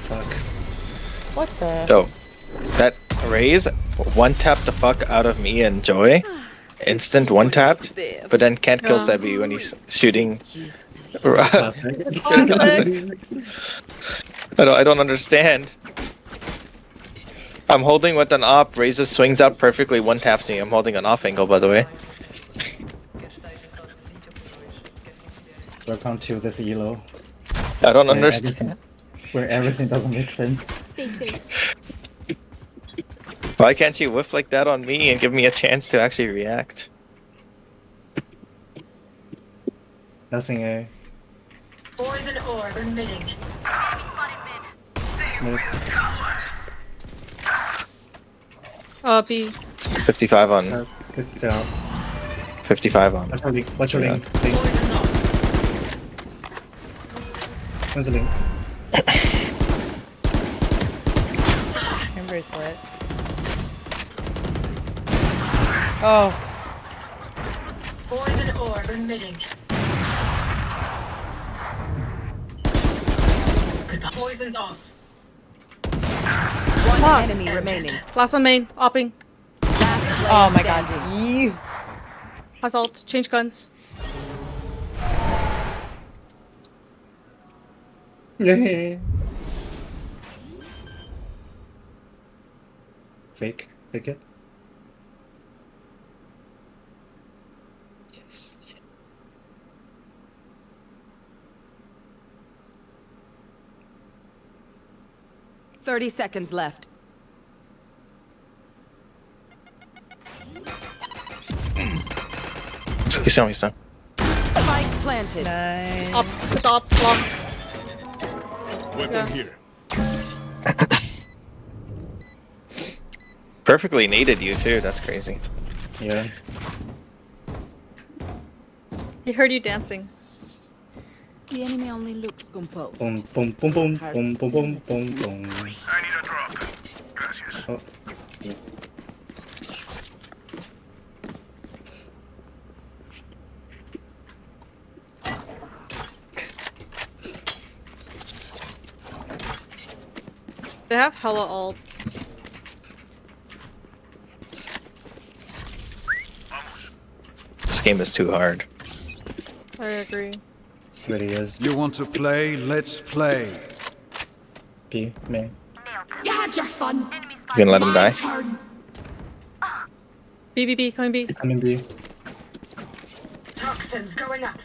fuck? What the? So, that raise one-tapped the fuck out of me and Joy. Instant one-tapped, but then can't kill Sebi when he's shooting. Classic. Classic. I don't understand. I'm holding with an op, raises swings out perfectly, one-taps me. I'm holding an off angle, by the way. Welcome to this elo. I don't Where understand. Where everything doesn't make sense. Stay safe. Why can't you whiff like that on me and give me a chance to actually react? Nothing, eh? Poison orb emitting. Move. B. 55 on. Good job. 55 on. Watch your link. Watch your Yeah. link. Link. Poison's off. Where's the link? And bracelet. Oh. Poison orb emitting. Goodbye. Poison's off. One Fuck. enemy remaining. Last one main. Opping. Last player Oh my standing. god. Yee. Assault. Change guns. Fake. Fake it. Yes. 30 seconds left. He's still, he's still. Spike planted. Nice. Up. The top. Block. Weapon Yeah. here. Perfectly naded you too, that's crazy. Yeah. He heard you dancing. The enemy only looks composed. Boom, boom, boom, boom, boom, boom, boom, boom, boom. I need a drop. Gracias. Oh. They have hella alts. This game is too hard. I agree. Really is. You want to play? Let's play. P. Me. You had your fun. You gonna let him die? Turn. B. Coming B. I'm in B. Toxins going up.